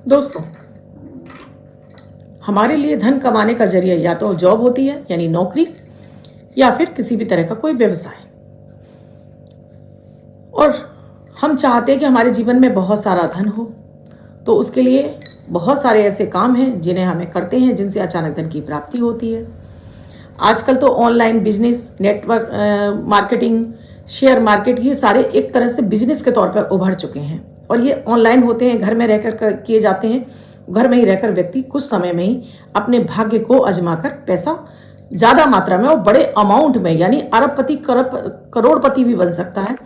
दोस्तों, हमारे लिए धन कमाने का जरिया या तो जॉब होती है यानी नौकरी, या फिर किसी भी तरह का कोई व्यवसाय। और हम चाहते हैं कि हमारे जीवन में बहुत सारा धन हो, तो उसके लिए बहुत सारे ऐसे काम हैं जिन्हें हमें करते हैं, जिनसे अचानक धन की प्राप्ति होती है। आजकल तो online business, network marketing, share market, ये सारे एक तरह से बिजनेस के तौर पर उभर चुके हैं और ये ऑनलाइन होते हैं, घर में रहकर किए जाते हैं। घर में ही रहकर व्यक्ति कुछ समय में ही अपने भाग्य को आजमाकर पैसा ज़्यादा मात्रा में और बड़े अमाउंट में, यानी अरबपति करोड़पति भी बन सकता है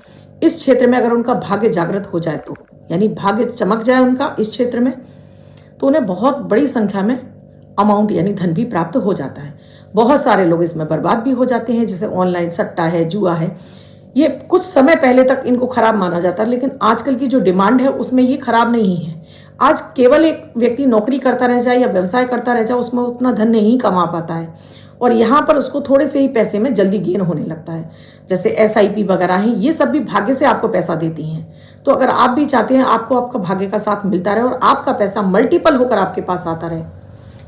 इस क्षेत्र में, अगर उनका भाग्य जागृत हो जाए तो, यानी भाग्य चमक जाए उनका इस क्षेत्र में, तो उन्हें बहुत बड़ी संख्या में अमाउंट यानी धन भी प्राप्त हो जाता है। बहुत सारे लोग इसमें बर्बाद भी हो जाते हैं, जैसे ऑनलाइन सट्टा है, जुआ है। ये कुछ समय पहले तक इनको खराब माना जाता है, लेकिन आजकल की जो डिमांड है उसमें ये खराब नहीं है। आज केवल एक व्यक्ति नौकरी करता रह जाए या व्यवसाय करता रह जाए, उसमें उतना धन नहीं कमा पाता है और यहाँ पर उसको थोड़े से ही पैसे में जल्दी गेन होने लगता है। जैसे SIP वगैरह हैं, ये सब भी भाग्य से आपको पैसा देती हैं। तो अगर आप भी चाहते हैं आपको आपका भाग्य का साथ मिलता रहे और आपका पैसा मल्टीपल होकर आपके पास आता रहे,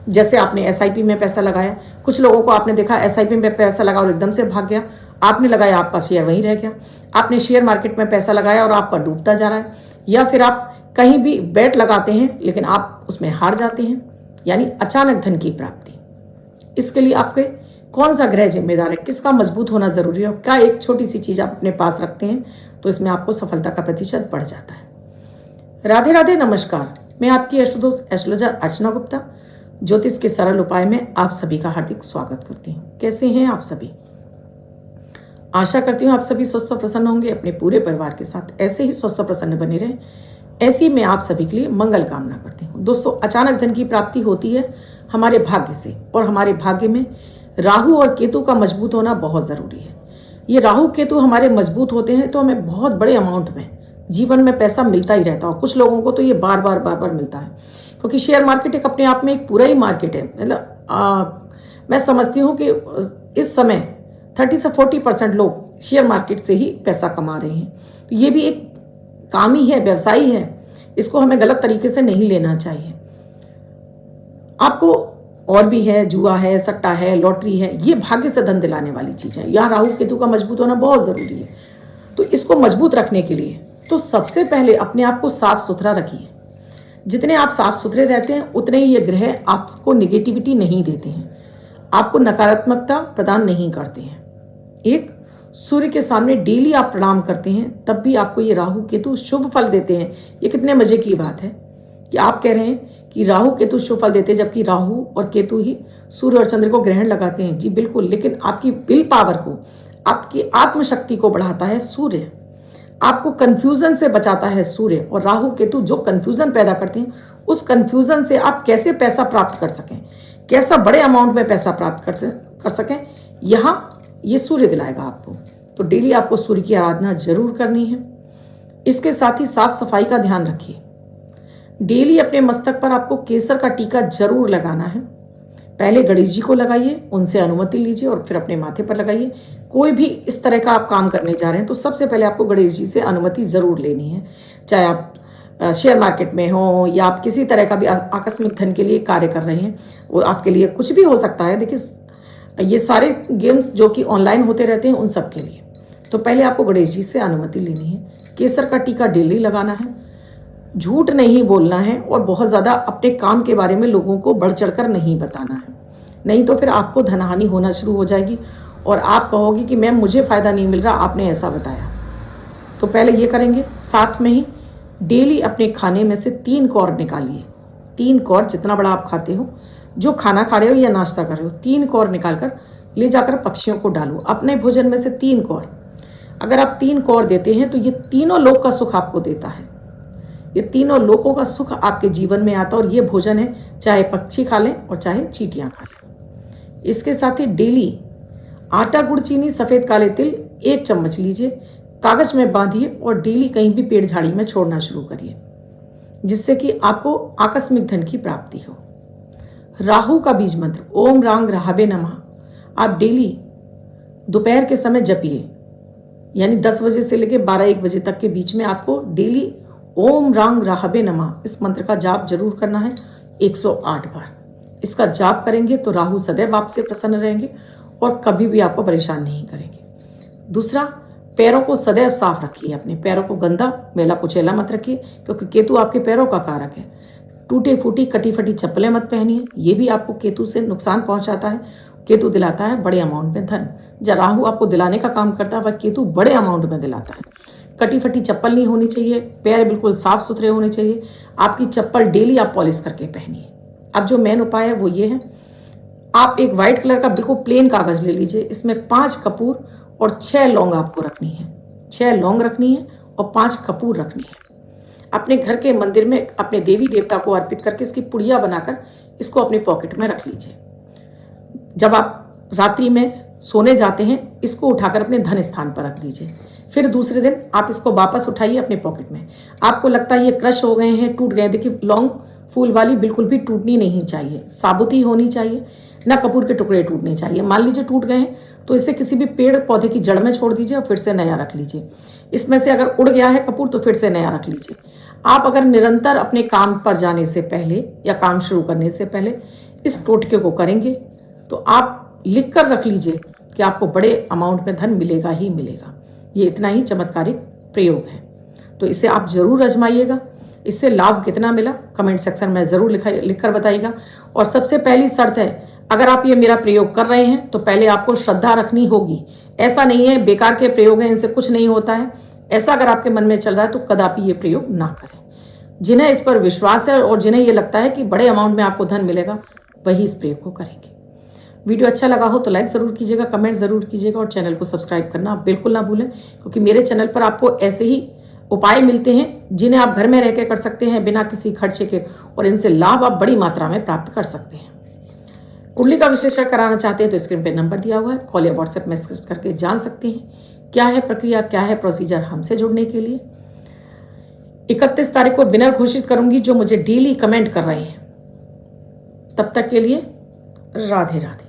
जैसे आपने SIP में पैसा लगाया, कुछ लोगों को आपने देखा SIP में पैसा लगा और एकदम से भाग गया, आपने लगाया आपका शेयर वहीं रह गया। आपने शेयर मार्केट में पैसा लगाया और आपका डूबता जा रहा है, या फिर आप कहीं भी बेट लगाते हैं लेकिन आप उसमें हार जाते हैं, यानी अचानक धन की प्राप्ति। इसके लिए आपके कौन सा ग्रह जिम्मेदार है, किसका मजबूत होना जरूरी है, और क्या एक छोटी सी चीज आप अपने पास रखते हैं तो इसमें आपको सफलता का प्रतिशत बढ़ जाता है। राधे राधे, नमस्कार। मैं आपकी अष्टदोष एस्ट्रोलॉजर अर्चना गुप्ता ज्योतिष के सरल उपाय में आप सभी का हार्दिक स्वागत करती हूँ। कैसे हैं आप सभी? आशा करती हूँ आप सभी स्वस्थ और प्रसन्न होंगे, अपने पूरे परिवार के साथ ऐसे ही स्वस्थ और प्रसन्न बने रहें। ऐसी मैं आप सभी के लिए मंगल कामना करती हूँ। दोस्तों, अचानक धन की प्राप्ति होती है हमारे भाग्य से, और हमारे भाग्य में राहु और केतु का मजबूत होना बहुत ज़रूरी है। ये राहु केतु हमारे मजबूत होते हैं तो हमें बहुत बड़े अमाउंट में जीवन में पैसा मिलता ही रहता है। कुछ लोगों को तो ये बार बार मिलता है, क्योंकि शेयर मार्केट एक अपने आप में एक पूरा ही मार्केट है। मतलब मैं समझती हूँ कि इस समय 30 से 40% लोग शेयर मार्केट से ही पैसा कमा रहे हैं। तो ये भी एक काम ही है, व्यवसाय है। इसको हमें गलत तरीके से नहीं लेना चाहिए। आपको और भी है, जुआ है, सट्टा है, लॉटरी है, ये भाग्य से धन दिलाने वाली चीज है। यहाँ राहु केतु का मजबूत होना बहुत जरूरी है। तो इसको मजबूत रखने के लिए तो सबसे पहले अपने आप को साफ सुथरा रखिए। जितने आप साफ सुथरे रहते हैं उतने ही ये ग्रह आपको निगेटिविटी नहीं देते हैं, आपको नकारात्मकता प्रदान नहीं करते हैं। एक सूर्य के सामने डेली आप प्रणाम करते हैं तब भी आपको ये राहु केतु शुभ फल देते हैं। ये कितने मजे की बात है कि आप कह रहे हैं कि राहु केतु शुभ फल देते हैं, जबकि राहु और केतु ही सूर्य और चंद्र को ग्रहण लगाते हैं। जी बिल्कुल, लेकिन आपकी विल पावर को, आपकी आत्मशक्ति को बढ़ाता है सूर्य, आपको कंफ्यूजन से बचाता है सूर्य। और राहु केतु जो कंफ्यूजन पैदा करते हैं, उस कंफ्यूजन से आप कैसे पैसा प्राप्त कर सकें, कैसा बड़े अमाउंट में पैसा प्राप्त कर सकें, यहाँ ये सूर्य दिलाएगा आपको। तो डेली आपको सूर्य की आराधना जरूर करनी है। इसके साथ ही साफ सफाई का ध्यान रखिए। डेली अपने मस्तक पर आपको केसर का टीका जरूर लगाना है। पहले गणेश जी को लगाइए, उनसे अनुमति लीजिए और फिर अपने माथे पर लगाइए। कोई भी इस तरह का आप काम करने जा रहे हैं तो सबसे पहले आपको गणेश जी से अनुमति जरूर लेनी है। चाहे आप शेयर मार्केट में हो या आप किसी तरह का भी आकस्मिक धन के लिए कार्य कर रहे हैं, वो आपके लिए कुछ भी हो सकता है। देखिए, ये सारे गेम्स जो कि ऑनलाइन होते रहते हैं उन सब के लिए तो पहले आपको गणेश जी से अनुमति लेनी है। केसर का टीका डेली लगाना है, झूठ नहीं बोलना है और बहुत ज़्यादा अपने काम के बारे में लोगों को बढ़ चढ़कर नहीं बताना है, नहीं तो फिर आपको धनहानि होना शुरू हो जाएगी और आप कहोगे कि मैम मुझे फ़ायदा नहीं मिल रहा, आपने ऐसा बताया। तो पहले ये करेंगे। साथ में ही डेली अपने खाने में से 3 कौर निकालिए। 3 कौर, जितना बड़ा आप खाते हो, जो खाना खा रहे हो या नाश्ता कर रहे हो, 3 कौर निकालकर ले जाकर पक्षियों को डालो। अपने भोजन में से 3 कौर, अगर आप 3 कौर देते हैं तो ये तीनों लोक का सुख आपको देता है। ये तीनों लोकों का सुख आपके जीवन में आता है और ये भोजन है, चाहे पक्षी खा लें और चाहे चींटियां खा लें। इसके साथ ही डेली आटा, गुड़, चीनी, सफ़ेद काले तिल 1 चम्मच लीजिए, कागज में बांधिए और डेली कहीं भी पेड़ झाड़ी में छोड़ना शुरू करिए, जिससे कि आपको आकस्मिक धन की प्राप्ति हो। राहु का बीज मंत्र ओम रांग राहवे नमः आप डेली दोपहर के समय जपिए, यानी 10 बजे से लेकर 12-1 बजे तक के बीच में आपको डेली ओम रांग राहबे नमः इस मंत्र का जाप जरूर करना है 108 बार। इसका जाप करेंगे तो राहु सदैव आपसे प्रसन्न रहेंगे और कभी भी आपको परेशान नहीं करेंगे। दूसरा, पैरों को सदैव साफ रखिए, अपने पैरों को गंदा मेला कुचैला मत रखिए, क्योंकि केतु आपके पैरों का कारक है। टूटे फूटी कटी फटी चप्पलें मत पहनिए, ये भी आपको केतु से नुकसान पहुंचाता है। केतु दिलाता है बड़े अमाउंट में धन, जब राहु आपको दिलाने का काम करता है वह केतु बड़े अमाउंट में दिलाता है। कटी फटी चप्पल नहीं होनी चाहिए, पैर बिल्कुल साफ सुथरे होने चाहिए। आपकी चप्पल डेली आप पॉलिश करके पहनिए। अब जो मेन उपाय है वो ये है, आप एक वाइट कलर का बिल्कुल प्लेन कागज ले लीजिए, इसमें 5 कपूर और 6 लौंग आपको रखनी है। 6 लौंग रखनी है और 5 कपूर रखनी है। अपने घर के मंदिर में अपने देवी देवता को अर्पित करके इसकी पुड़िया बनाकर इसको अपने पॉकेट में रख लीजिए। जब आप रात्रि में सोने जाते हैं इसको उठाकर अपने धन स्थान पर रख दीजिए। फिर दूसरे दिन आप इसको वापस उठाइए अपने पॉकेट में। आपको लगता है ये क्रश हो गए हैं, टूट गए, देखिए लौंग फूल वाली बिल्कुल भी टूटनी नहीं चाहिए, साबुत ही होनी चाहिए, ना कपूर के टुकड़े टूटने चाहिए। मान लीजिए टूट गए हैं तो इसे किसी भी पेड़ पौधे की जड़ में छोड़ दीजिए और फिर से नया रख लीजिए। इसमें से अगर उड़ गया है कपूर तो फिर से नया रख लीजिए। आप अगर निरंतर अपने काम पर जाने से पहले या काम शुरू करने से पहले इस टोटके को करेंगे तो आप लिख कर रख लीजिए कि आपको बड़े अमाउंट में धन मिलेगा ही मिलेगा। ये इतना ही चमत्कारिक प्रयोग है, तो इसे आप जरूर आजमाइएगा। इससे लाभ कितना मिला कमेंट सेक्शन में ज़रूर लिख कर बताइएगा। और सबसे पहली शर्त है, अगर आप ये मेरा प्रयोग कर रहे हैं तो पहले आपको श्रद्धा रखनी होगी। ऐसा नहीं है बेकार के प्रयोग हैं, इनसे कुछ नहीं होता है, ऐसा अगर आपके मन में चल रहा है तो कदापि ये प्रयोग ना करें। जिन्हें इस पर विश्वास है और जिन्हें ये लगता है कि बड़े अमाउंट में आपको धन मिलेगा वही इस प्रयोग को करेंगे। वीडियो अच्छा लगा हो तो लाइक ज़रूर कीजिएगा, कमेंट ज़रूर कीजिएगा और चैनल को सब्सक्राइब करना बिल्कुल ना भूलें, क्योंकि मेरे चैनल पर आपको ऐसे ही उपाय मिलते हैं जिन्हें आप घर में रह के कर सकते हैं बिना किसी खर्चे के, और इनसे लाभ आप बड़ी मात्रा में प्राप्त कर सकते हैं। कुंडली का विश्लेषण कराना चाहते हैं तो स्क्रीन पर नंबर दिया हुआ है, कॉल या व्हाट्सएप मैसेज करके जान सकते हैं क्या है प्रक्रिया, क्या है प्रोसीजर हमसे जुड़ने के लिए। 31 तारीख को विनर घोषित करूंगी जो मुझे डेली कमेंट कर रहे हैं। तब तक के लिए राधे राधे।